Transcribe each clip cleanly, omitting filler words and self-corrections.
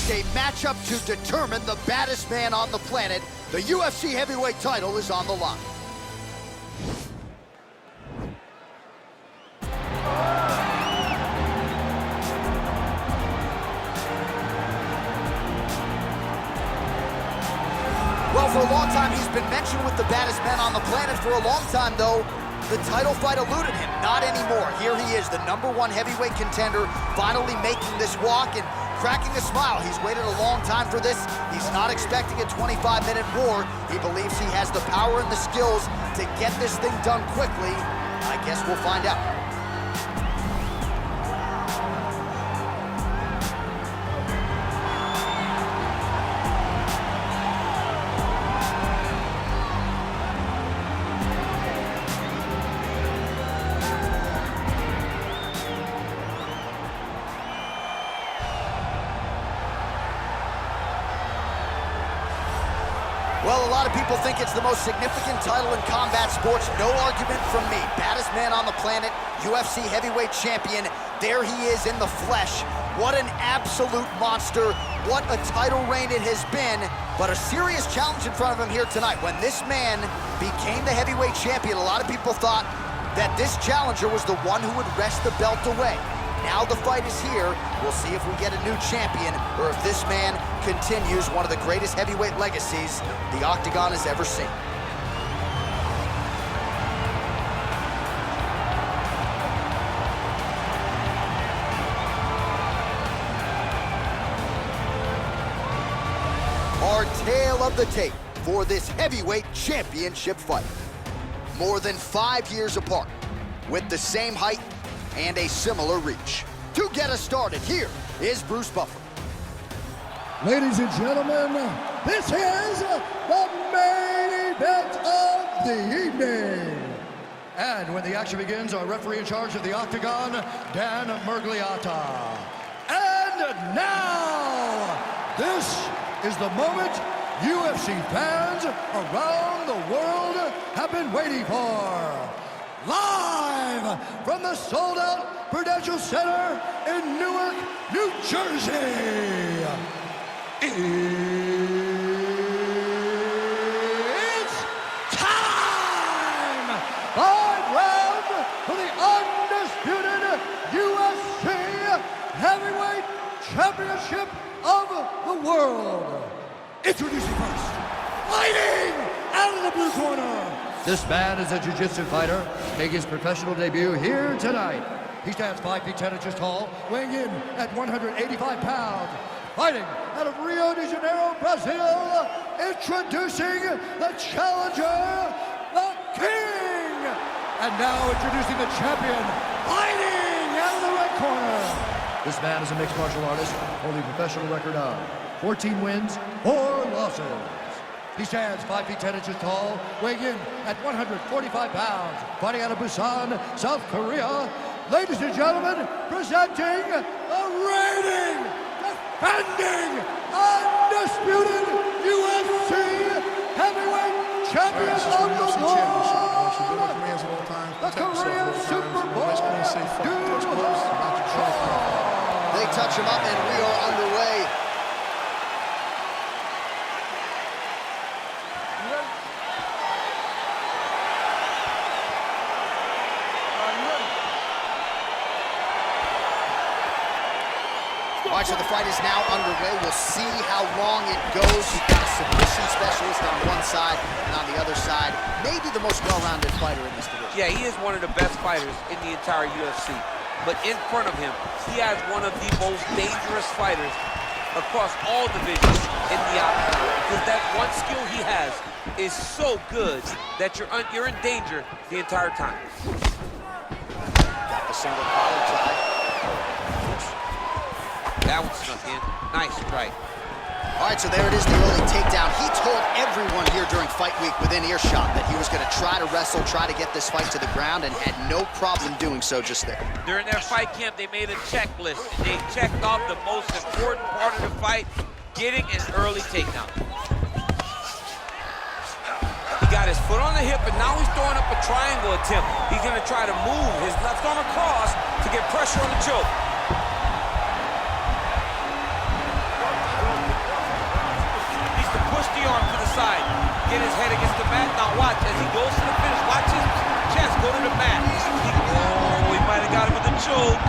a matchup to determine the baddest man on the planet. The UFC heavyweight title is on the line. Well, for a long time, he's been mentioned with the baddest men on the planet. For a long time, though, the title fight eluded him. Not anymore. Here he is, the #1 heavyweight contender, finally making this walk and cracking a smile. He's waited a long time for this. He's not expecting a 25-minute war. He believes he has the power and the skills to get this thing done quickly. I guess we'll find out. Well, a lot of people think it's the most significant title in combat sports. No argument from me. Baddest man on the planet, UFC heavyweight champion. There he is in the flesh. What an absolute monster. What a title reign it has been. But a serious challenge in front of him here tonight. When this man became the heavyweight champion, a lot of people thought that this challenger was the one who would wrest the belt away. Now the fight is here. We'll see if we get a new champion or if this man continues one of the greatest heavyweight legacies the Octagon has ever seen. Our tale of the tape for this heavyweight championship fight. More than 5 years apart, with the same height and a similar reach. To get us started, here is Bruce Buffer. Ladies and gentlemen, this is the main event of the evening. And when the action begins, our referee in charge of the Octagon, Dan Murgliata. And now, this is the moment UFC fans around the world have been waiting for. Live from the sold-out Prudential Center in Newark, New Jersey. It's time! 5 rounds for the undisputed UFC Heavyweight Championship of the world. Introducing first, fighting out of the blue corner. This man is a jiu-jitsu fighter, making his professional debut here tonight. He stands 5 feet 10 inches tall, weighing in at 185 pounds. Fighting out of Rio de Janeiro, Brazil, introducing the challenger, the King! And now introducing the champion, fighting out of the red corner. This man is a mixed martial artist, holding a professional record of 14 wins, 4 losses. He stands 5 feet 10 inches tall, weighing in at 145 pounds, fighting out of Busan, South Korea. Ladies and gentlemen, presenting the reigning, defending, undisputed UFC heavyweight champion of the world, the Korean Superboy, They touch him up and we are underway. All right, so the fight is now underway. We'll see how long it goes. We've got a submission specialist on one side, and on the other side, maybe the most well-rounded fighter in this division. Yeah, he is one of the best fighters in the entire UFC. But in front of him, he has one of the most dangerous fighters across all divisions in the Octagon. Because that one skill he has is so good that you're in danger the entire time. Got the single collar tie. That one snuck in. Nice strike. All right, so there it is, the early takedown. He told everyone here during fight week within earshot that he was going to try to wrestle, try to get this fight to the ground, and had no problem doing so just there. During their fight camp, they made a checklist. They checked off the most important part of the fight, getting an early takedown. He got his foot on the hip, and now he's throwing up a triangle attempt. He's going to try to move his left arm across to get pressure on the choke. outside. Get his head against the mat. Now watch, as he goes to the finish, watch his chest go to the mat. Oh, he might have got him with the choke.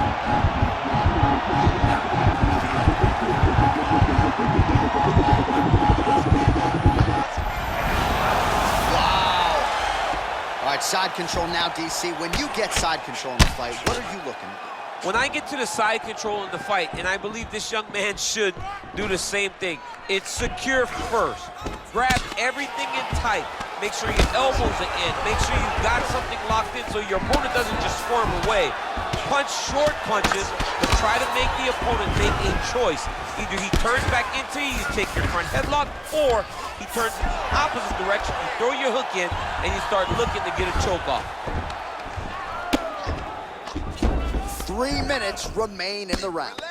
Wow. All right, side control now, DC. When you get side control in the fight, what are you looking at? When I get to the side control in the fight, and I believe this young man should do the same thing, it's secure first. Grab everything in tight. Make sure your elbows are in. Make sure you've got something locked in so your opponent doesn't just squirm away. Punch short punches, but try to make the opponent make a choice. Either he turns back into you take your front headlock, or he turns in the opposite direction, you throw your hook in, and you start looking to get a choke off. 3 minutes remain in the round.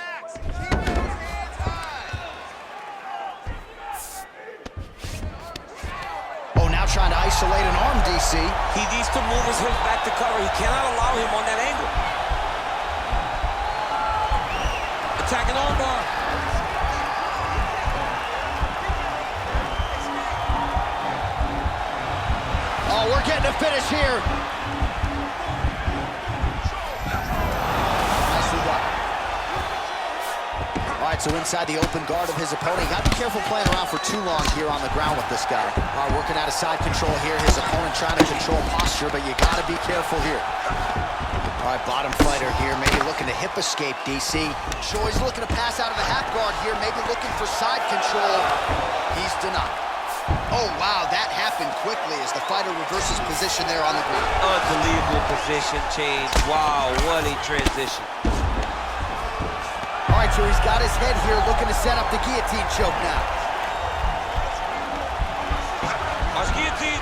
Oh, now trying to isolate an arm, DC. He needs to move his hips back to cover. He cannot allow him on that angle. Attacking armbar. Oh, we're getting a finish here. All right, so inside the open guard of his opponent. You got to be careful playing around for too long here on the ground with this guy. All right, working out of side control here. His opponent trying to control posture, but you got to be careful here. All right, bottom fighter here, maybe looking to hip escape, DC. Sure, he's looking to pass out of the half guard here, maybe looking for side control. He's denied. Oh, wow, that happened quickly as the fighter reverses position there on the ground. Unbelievable position change. Wow, what a transition. All right, so he's got his head here, looking to set up the guillotine choke now. Watch guillotine.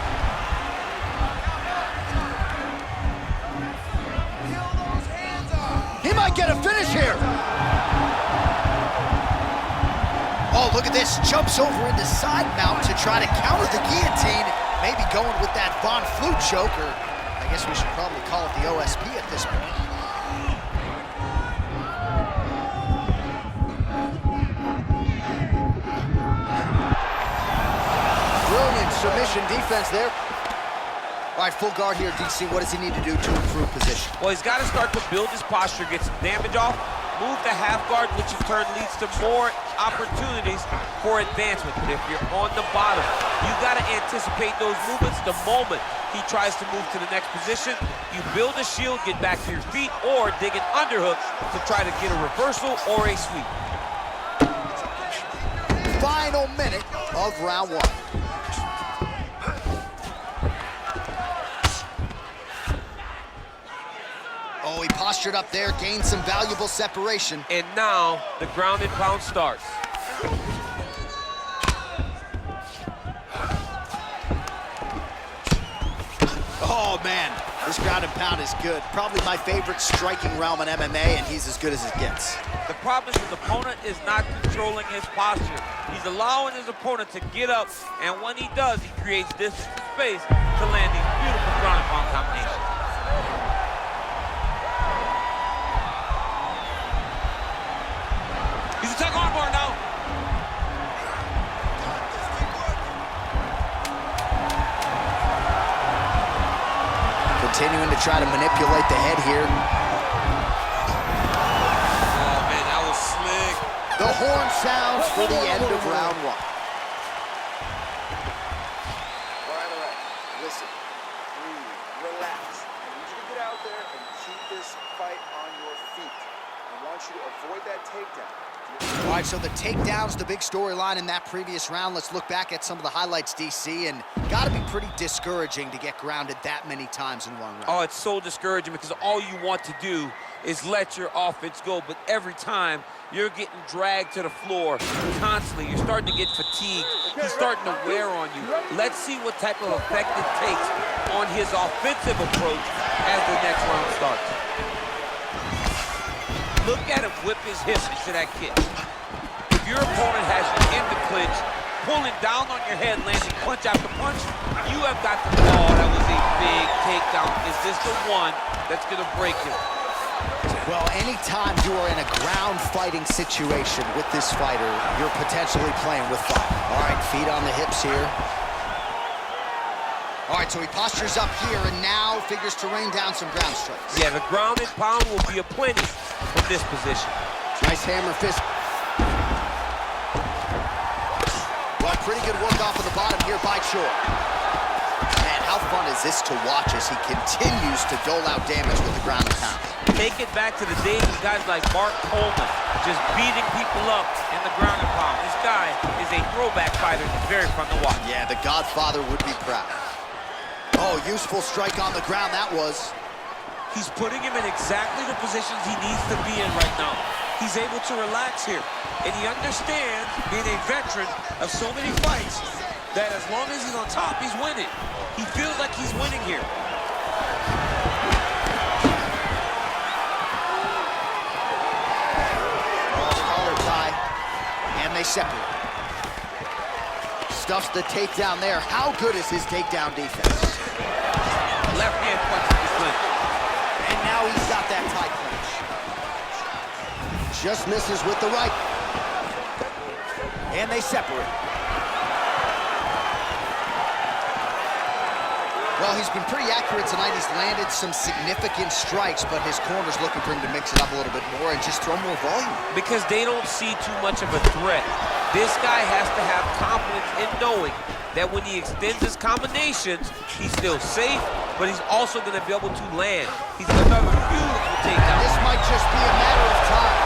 He might get a finish here. Oh, look at this. Jumps over into side mount to try to counter the guillotine. Maybe going with that Von Flue choke, or I guess we should probably call it the OSP at this point. Brilliant submission defense there. All right, full guard here, DC. What does he need to do to improve position? Well, he's got to start to build his posture, get some damage off, move the half guard, which in turn leads to more opportunities for advancement. But if you're on the bottom, you got to anticipate those movements the moment he tries to move to the next position. You build a shield, get back to your feet, or dig an underhook to try to get a reversal or a sweep. Final minute of round one. Oh, he postured up there, gained some valuable separation. And now the ground and pound starts. Oh, man, this ground and pound is good. Probably my favorite striking realm in MMA, and he's as good as it gets. The problem is his opponent is not controlling his posture. He's allowing his opponent to get up, and when he does, he creates this space to land these beautiful ground and pound combinations. He's attacking armbar now. Continuing to try to manipulate the head here. Oh, man, that was slick. The horn sounds for the end of round one. All right. Listen, breathe, relax. I need you to get out there and keep this fight on your feet. I want you to avoid that takedown. All right, so the takedown's the big storyline in that previous round. Let's look back at some of the highlights, DC, and gotta be pretty discouraging to get grounded that many times in one round. Oh, it's so discouraging because all you want to do is let your offense go, but every time you're getting dragged to the floor constantly. You're starting to get fatigued. He's starting to wear on you. Let's see what type of effect it takes on his offensive approach as the next round starts. Look at him whip his hips into that kick. If your opponent has you in the clinch, pulling down on your head, landing punch after punch, you have got to, oh, that was a big takedown. Is this the one that's gonna break him? Well, anytime you are in a ground fighting situation with this fighter, you're potentially playing with fire. All right, feet on the hips here. All right, so he postures up here and now figures to rain down some ground strikes. Yeah, the ground and pound will be aplenty from this position. Nice hammer fist. Well, pretty good work off of the bottom here by Chor. Man, how fun is this to watch as he continues to dole out damage with the ground and pound. Take it back to the days of guys like Mark Coleman, just beating people up in the ground and pound. This guy is a throwback fighter. It's very fun to watch. Yeah, the Godfather would be proud. Oh, useful strike on the ground, that was. He's putting him in exactly the positions he needs to be in right now. He's able to relax here. And he understands, being a veteran of so many fights, that as long as he's on top, he's winning. He feels like he's winning here. Collar tie, and they separate. Stuffs the takedown there. How good is his takedown defense? Left hand punch to the clinch. And now he's got that tie clinch. Just misses with the right. And they separate. Well, he's been pretty accurate tonight. He's landed some significant strikes, but his corner's looking for him to mix it up a little bit more and just throw more volume. Because they don't see too much of a threat. This guy has to have confidence in knowing that when he extends his combinations, he's still safe, but he's also going to be able to land. He's got another beautiful takedown. This might just be a matter of time.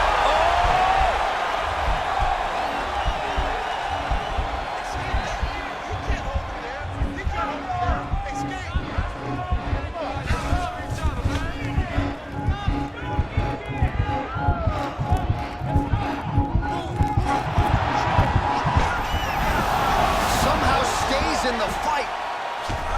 In the fight.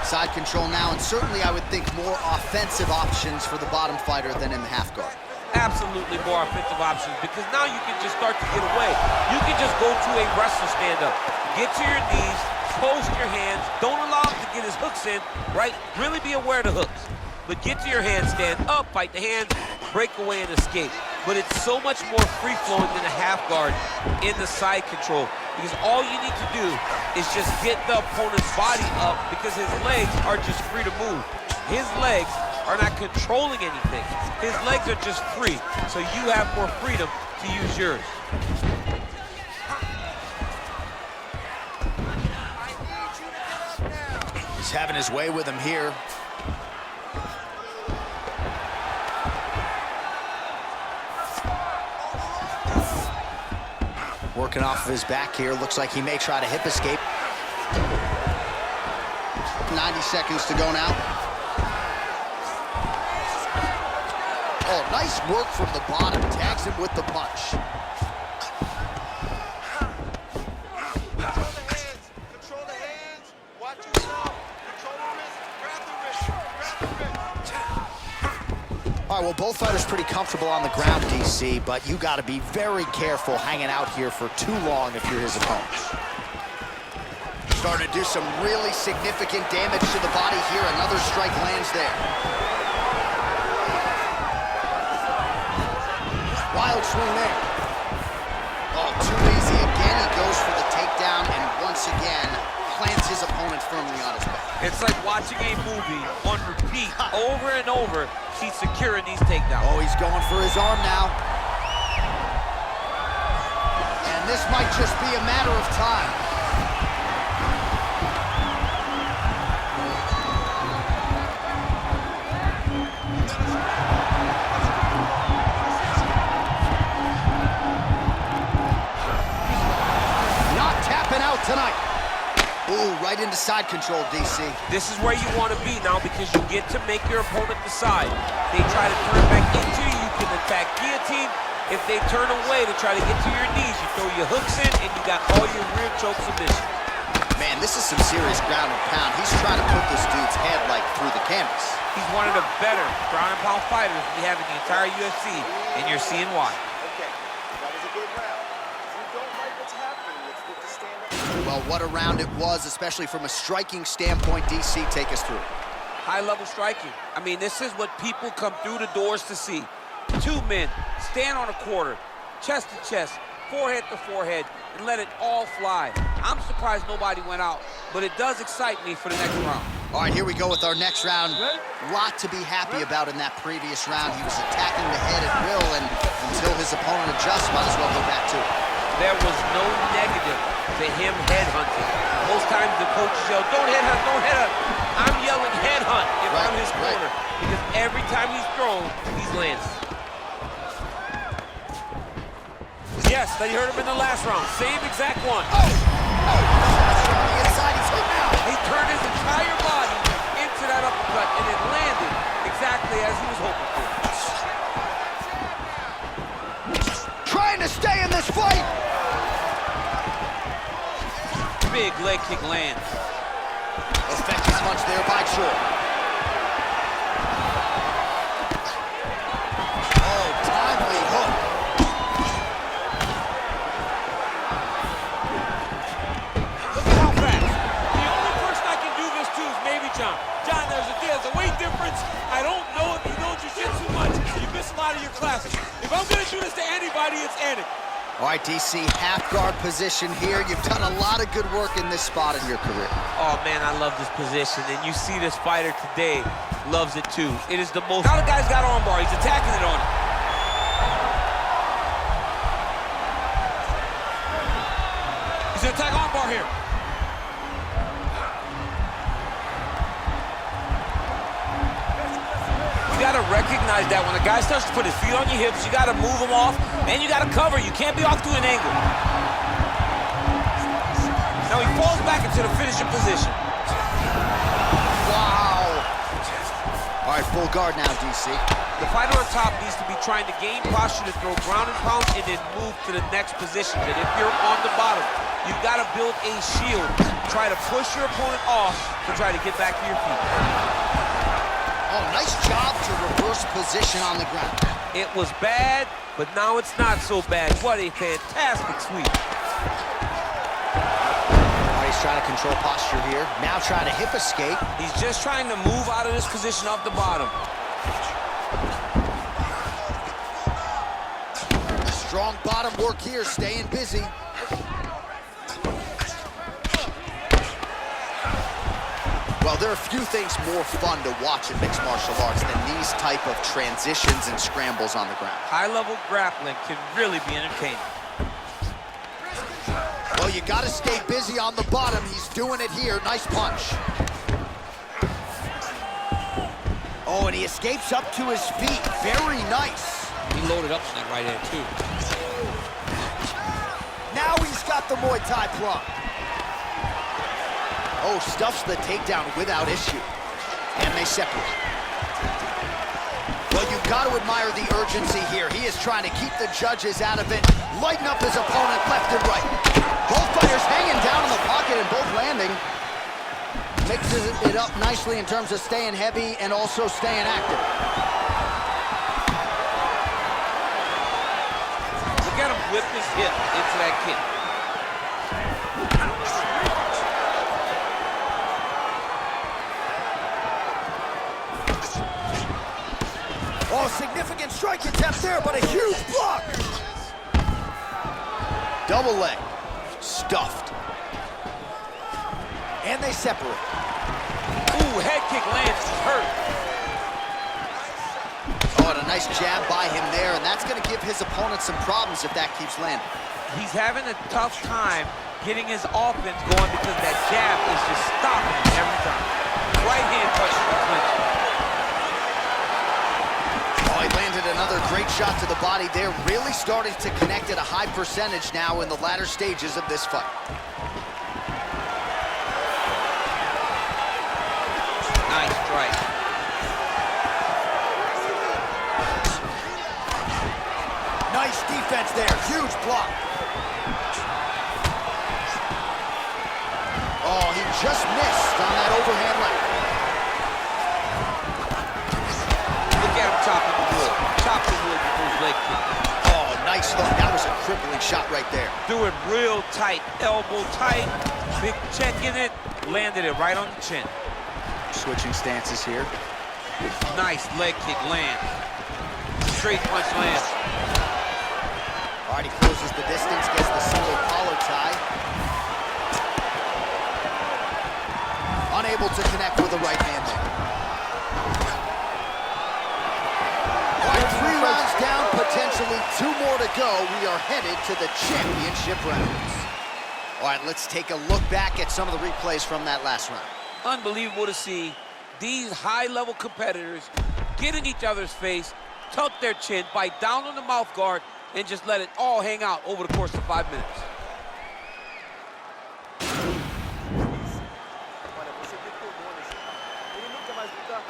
Side control now, and certainly I would think more offensive options for the bottom fighter than in the half guard. Absolutely more offensive options, because now you can just start to get away. You can just go to a wrestler stand-up. Get to your knees, post your hands, don't allow him to get his hooks in, right? Really be aware of the hooks. But get to your hands, stand up, fight the hands, break away and escape. But it's so much more free-flowing than a half guard in the side control, because all you need to do is just get the opponent's body up, because his legs are just free to move. His legs are not controlling anything. His legs are just free, so you have more freedom to use yours. He's having his way with him here. Working off of his back here. Looks like he may try to hip escape. 90 seconds to go now. Oh, nice work from the bottom. Tags him with the punch. Control the hands. Watch yourself. Control the wrist. Grab the wrist. All right, well, both fighters pretty comfortable on the ground, DC, but you got to be very careful hanging out here for too long if you're his opponent. Starting to do some really significant damage to the body here. Another strike lands there. Wild swing there. Oh, too easy again. He goes for the takedown and once again plants his opponent firmly on his back. It's like watching a movie on repeat over and over. He's securing these takedowns. Oh, he's going for his arm now. And this might just be a matter of time. Not tapping out tonight. Ooh, right into side control, DC. This is where you want to be now, because you get to make your opponent decide. They try to turn back into you, you can attack guillotine. If they turn away to try to get to your knees, you throw your hooks in and you got all your rear choke submissions. Man, this is some serious ground and pound. He's trying to put this dude's head like through the canvas. He's one of the better ground and pound fighters we have in the entire UFC, and you're seeing why. Okay, that was a good round. If you don't like what's happening, let's get to stand up. Well, what a round it was, especially from a striking standpoint. DC, take us through. High-level striking. I mean, this is what people come through the doors to see. Two men stand on a quarter, chest to chest, forehead to forehead, and let it all fly. I'm surprised nobody went out, but it does excite me for the next round. All right, here we go with our next round. Lot to be happy about in that previous round. He was attacking the head at will, and until his opponent adjusts, might as well go back to it. There was no negative to him headhunting. Most times the coaches yell, don't headhunt, don't headhunt. I'm yelling headhunt if I'm his corner, because every time he's thrown, he's landed. Yes, that he heard him in the last round. Same exact one. Oh! On the inside, he's hit now. He turned his entire body into that uppercut, and it landed exactly as he was hoping for. Trying to stay in this fight. Big leg kick lands. Effective punch there by Short. Oh, timely hook. Look at how fast. The only person I can do this to is maybe John. John, there's a weight difference. I don't know if you know jiu-jitsu much. You miss a lot of your classes. If I'm gonna do this to anybody, it's Andy. All right, DC, half guard position here. You've done a lot of good work in this spot in your career. Oh, man, I love this position, and you see this fighter today loves it, too. It is the most... Now the guy's got armbar. He's attacking it on him. He's going to attack armbar here. You got to recognize that when a guy starts to put his feet on your hips, you got to move him off, and you got to cover. You can't be off to an angle. Now he falls back into the finishing position. Wow. All right, full guard now, DC. The fighter on top needs to be trying to gain posture to throw ground and pound and then move to the next position. And if you're on the bottom, you've got to build a shield. Try to push your opponent off to try to get back to your feet. Oh, nice job to reverse position on the ground. It was bad, but now it's not so bad. What a fantastic sweep. He's trying to control posture here. Now trying to hip escape. He's just trying to move out of this position off the bottom. Strong bottom work here, staying busy. Well, there are few things more fun to watch in mixed martial arts than these type of transitions and scrambles on the ground. High-level grappling can really be entertaining. Well, you got to stay busy on the bottom. He's doing it here. Nice punch. Oh, and he escapes up to his feet. Very nice. He loaded up on that right hand, too. Now he's got the Muay Thai plug. Oh, stuffs the takedown without issue. And they separate. Well, you've got to admire the urgency here. He is trying to keep the judges out of it, lighten up his opponent left and right. Both fighters hanging down in the pocket and both landing. Mixes it up nicely in terms of staying heavy and also staying active. Look at him whip his hip into that kick. Oh, significant strike attempt there, but a huge block. Double leg. Stuffed. And they separate. Ooh, head kick lands, he's hurt. Oh, and a nice jab by him there, and that's going to give his opponent some problems if that keeps landing. He's having a tough time getting his offense going because that jab is just stopping him every time. Right hand touches the clinch. Oh, he landed another great shot to the body there. Really starting to connect at a high percentage now in the latter stages of this fight. Nice strike. Nice defense there. Huge block. Oh, he just missed on that overhand left. Look at him chopping the wood. Chop the wood with those leg kicks. Oh, nice hook. That was a crippling shot right there. Do it real tight. Elbow tight. Big check in it. Landed it right on the chin. Switching stances here. Nice leg kick lands. Straight punch lands. All right, he closes the distance, gets the single collar tie. Unable able to connect with the right hand there. All right, 3 rounds down, potentially 2 more to go. We are headed to the championship rounds. All right, let's take a look back at some of the replays from that last round. Unbelievable to see these high-level competitors get in each other's face, tuck their chin, bite down on the mouth guard, and just let it all hang out over the course of 5 minutes. Olha, você detonou nesse cara. Ele não quer mais lutar.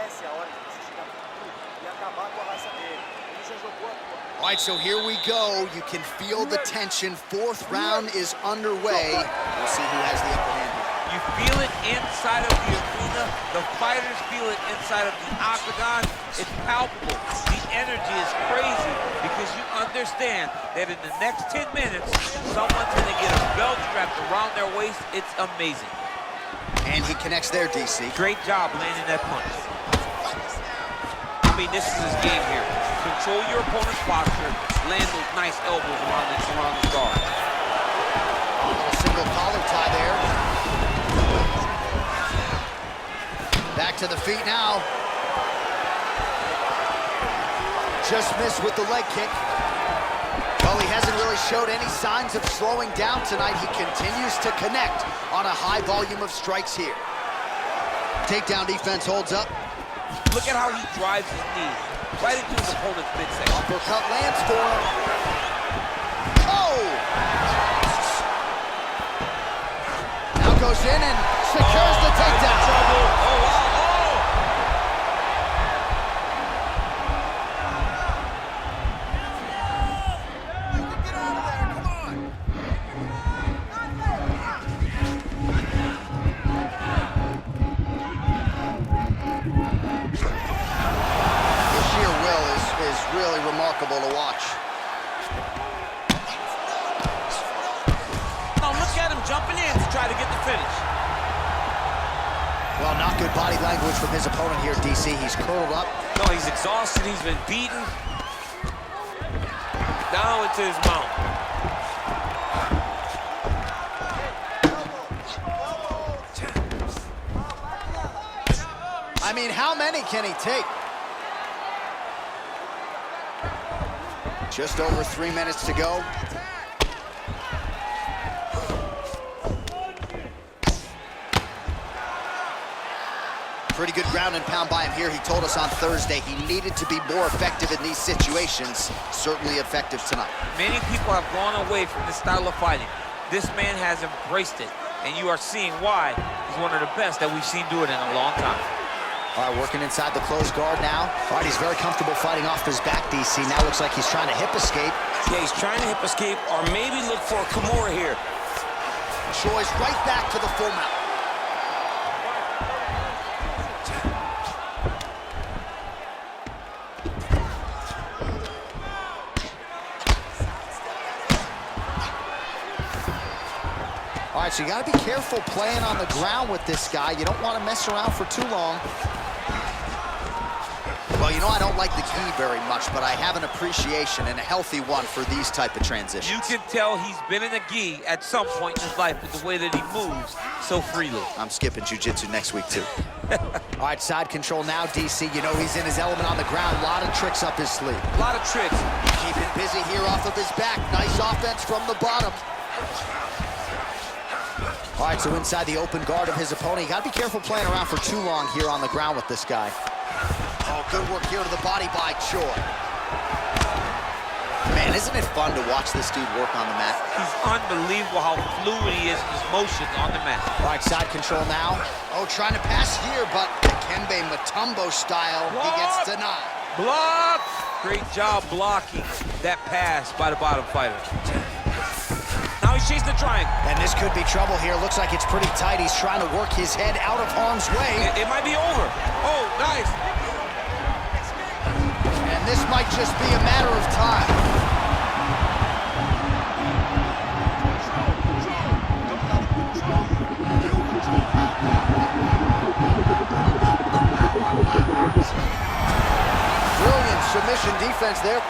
Essa é a hora de você chegar com tudo e acabar com a raça dele. Ele já jogou a tua. All right, so here we go. You can feel the tension. 4th round is underway. We'll see who has the upper hand here. You feel it inside of the arena. The fighters feel it inside of the octagon. It's palpable. The energy is crazy because you understand that in the next 10 minutes, someone's going to get a belt strapped around their waist. It's amazing. And he connects there, DC. Great job landing that punch. I mean, this is his game here. Control your opponent's posture, land those nice elbows around the guard. A little single collar tie there. Back to the feet now. Just missed with the leg kick. Well, he hasn't really showed any signs of slowing down tonight. He continues to connect on a high volume of strikes here. Takedown defense holds up. Look at how he drives his knee right into his opponent's midsection. Uppercut lands for him. Oh! Now goes in and secures the takedown. Trouble. Oh, wow. Really remarkable to watch. Now look at him jumping in to try to get the finish. Well, not good body language from his opponent here, DC. He's curled up. No, he's exhausted. He's been beaten. Down into his mount. I mean, how many can he take? Just over 3 minutes to go. Pretty good ground and pound by him here. He told us on Thursday he needed to be more effective in these situations. Certainly effective tonight. Many people have gone away from this style of fighting. This man has embraced it, and you are seeing why he's one of the best that we've seen do it in a long time. All right, working inside the closed guard now. All right, he's very comfortable fighting off his back, DC. Now looks like he's trying to hip escape. Yeah, he's trying to hip escape or maybe look for a Kimura here. Choi's right back to the full mount. All right, so you got to be careful playing on the ground with this guy. You don't want to mess around for too long. Well, you know, I don't like the gi very much, but I have an appreciation and a healthy one for these type of transitions. You can tell he's been in a gi at some point in his life with the way that he moves so freely. I'm skipping jiu-jitsu next week, too. All right, side control now, DC. You know he's in his element on the ground. A lot of tricks up his sleeve. A lot of tricks. Keeping busy here off of his back. Nice offense from the bottom. All right, so inside the open guard of his opponent. You got to be careful playing around for too long here on the ground with this guy. Oh, good work here to the body by Choi. Man, isn't it fun to watch this dude work on the mat? He's unbelievable how fluid he is in his motions on the mat. All right, side control now. Oh, trying to pass here, but Kembe Mutombo style, he gets denied. Block! Great job blocking that pass by the bottom fighter. Now he's chasing the triangle. And this could be trouble here. Looks like it's pretty tight. He's trying to work his head out of harm's way. It might be over. Oh, nice. And this might just be a matter of time. Brilliant submission defense there.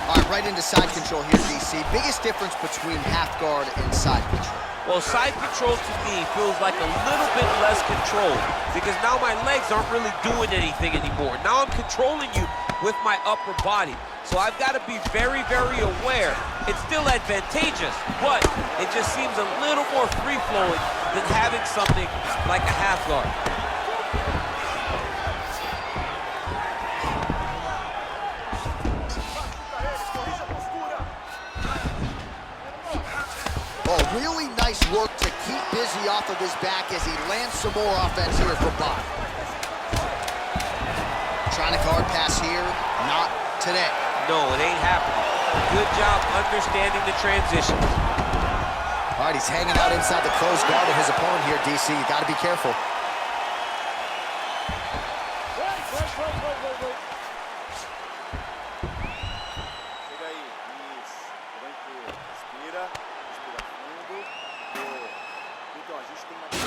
All right, right into side control here, DC. Biggest difference between half guard and side control? Well, side control to me feels like a little bit less control because now my legs aren't really doing anything anymore. Now I'm controlling you with my upper body. So I've got to be very, very aware. It's still advantageous, but it just seems a little more free-flowing than having something like a half guard. Oh, really nice work to keep busy off of his back as he lands some more offense here from Bob. Trying to guard pass here, not today. No, it ain't happening. Good job understanding the transition. All right, he's hanging out inside the closed guard of his opponent here, DC. You got to be careful.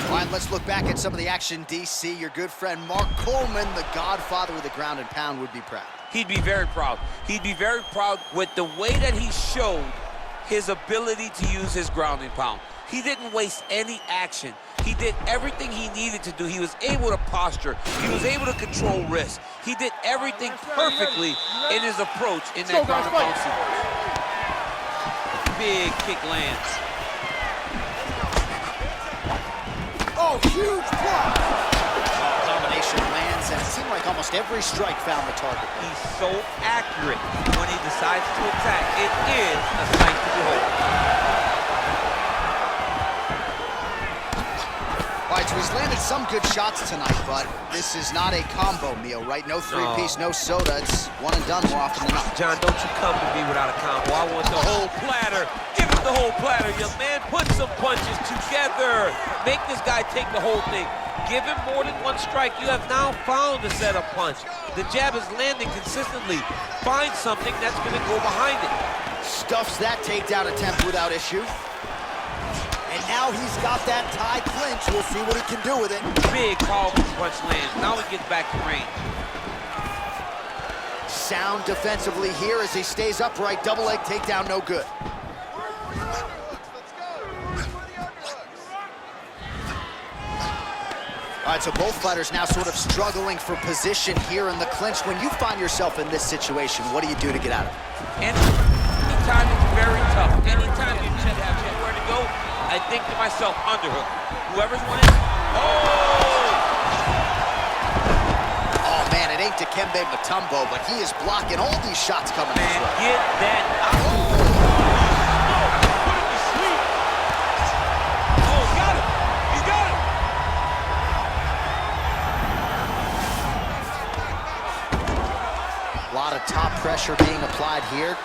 All right, let's look back at some of the action, DC. Your good friend Mark Coleman, the godfather of the ground and pound, would be proud. He'd be very proud. He'd be very proud with the way that he showed his ability to use his ground and pound. He didn't waste any action. He did everything he needed to do. He was able to posture. He was able to control wrist. He did everything perfectly in his approach in that ground and pound sequence. Big kick lands. Oh, huge block! Combination lands, and it seemed like almost every strike found the target. He's so accurate when he decides to attack. It is a sight to behold. All right, so he's landed some good shots tonight, but this is not a combo meal, right? No three-piece, no soda. It's one and done more often than not. John, don't you come to me without a combo. I want the whole platter. Give him the whole platter, young man. Put some punches together. Make this guy take the whole thing. Give him more than one strike. You have now found a setup punch. The jab is landing consistently. Find something that's going to go behind it. Stuffs that takedown attempt without issue. And now he's got that tie clinch. We'll see what he can do with it. Big, powerful punch lands. Now he gets back to range. Sound defensively here as he stays upright. Double leg takedown, no good. All right, so both fighters now sort of struggling for position here in the clinch. When you find yourself in this situation, what do you do to get out of it? Anytime it's very tough. Anytime you have where to go, I think to myself, underhook. Whoever's winning, oh man, it ain't Dikembe Mutombo, but he is blocking all these shots coming his way. Get that out. Put him to sleep. Oh, got him. He's got him. A lot of top pressure being applied here.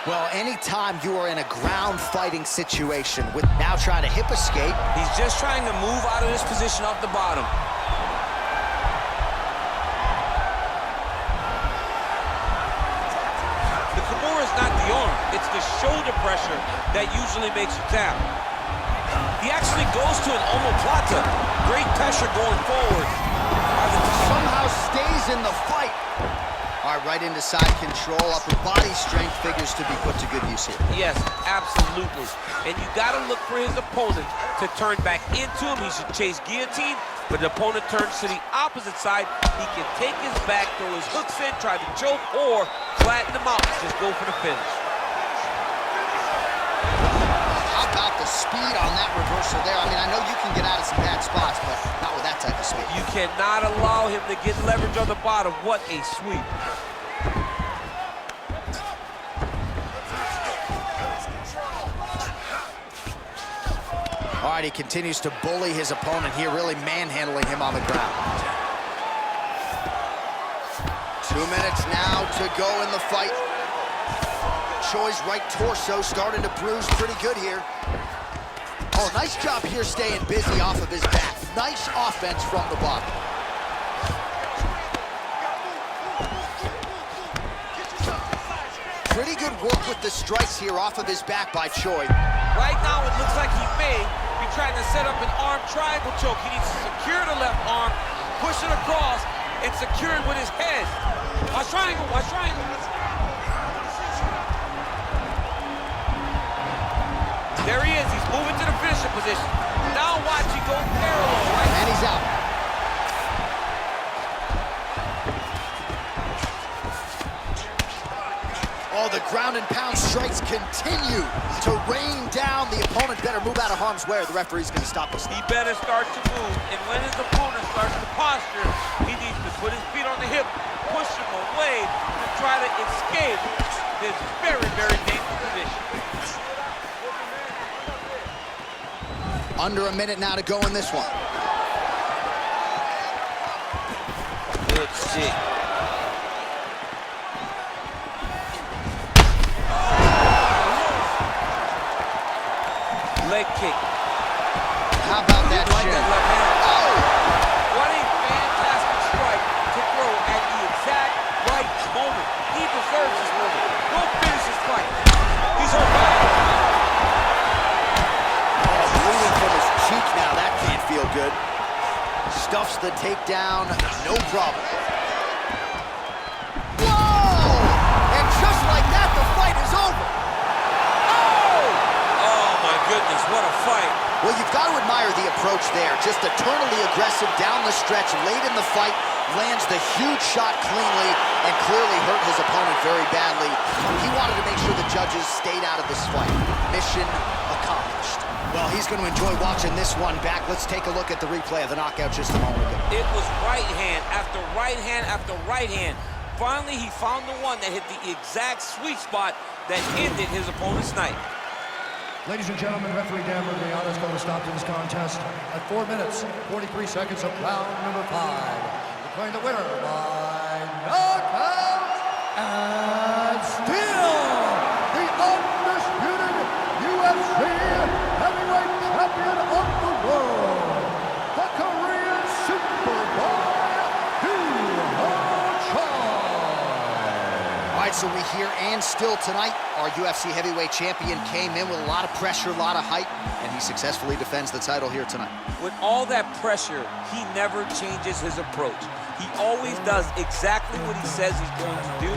Well, anytime you are in a ground fighting situation with now trying to hip escape. He's just trying to move out of this position off the bottom. The Kimura is not the arm. It's the shoulder pressure that usually makes you tap. He actually goes to an omoplata. Great pressure going forward. Somehow stays in the fight. All right, right into side control. Upper body strength figures to be put to good use here. Yes, absolutely. And you got to look for his opponent to turn back into him. He should chase guillotine, but the opponent turns to the opposite side. He can take his back, throw his hooks in, try to choke, or flatten him out. Just go for the finish. How about the speed on that reversal there? I mean, I know you can get out of some bad spots, but not with that type of speed. You cannot allow him to get leverage on the bottom. What a sweep. All right, he continues to bully his opponent here, really manhandling him on the ground. 2 minutes now to go in the fight. Choi's right torso starting to bruise pretty good here. Oh, nice job here staying busy off of his back. Nice offense from the bottom. Pretty good work with the strikes here off of his back by Choi. Right now, it looks like he may be trying to set up an arm triangle choke. He needs to secure the left arm, push it across, and secure it with his head. Watch triangle, watch triangle. There he is. He's moving to the finisher ground and pound strikes continue to rain down. The opponent better move out of harm's way or the referee's gonna stop this. He better start to move, and when his opponent starts to posture, he needs to put his feet on the hip, push him away to try to escape this very, very dangerous position. Under a minute now to go in this one. Good shit. Leg kick. How about that Like shin? that left hand. Oh! What a fantastic strike to throw at the exact right moment. He deserves this moment. Go finish his fight. He's over. Oh, bleeding from his cheek now. That can't feel good. Stuffs the takedown, no problem. Whoa! And just like that, the fight is over. Oh my goodness, what a fight. Well, you've got to admire the approach there. Just eternally aggressive down the stretch, late in the fight, lands the huge shot cleanly, and clearly hurt his opponent very badly. He wanted to make sure the judges stayed out of this fight. Mission accomplished. Well, he's going to enjoy watching this one back. Let's take a look at the replay of the knockout just a moment ago. It was right hand after right hand after right hand. Finally, he found the one that hit the exact sweet spot that ended his opponent's night. Ladies and gentlemen, referee Dan Murray is going to stop this contest at 4 minutes, 43 seconds of round number 5. Declaring the winner by knockout and still the undisputed UFC heavyweight champion of the world, the Korean Superboy, All right, so we hear and still tonight, our UFC heavyweight champion came in with a lot of pressure, a lot of hype, and he successfully defends the title here tonight. With all that pressure, he never changes his approach. He always does exactly what he says he's going to do.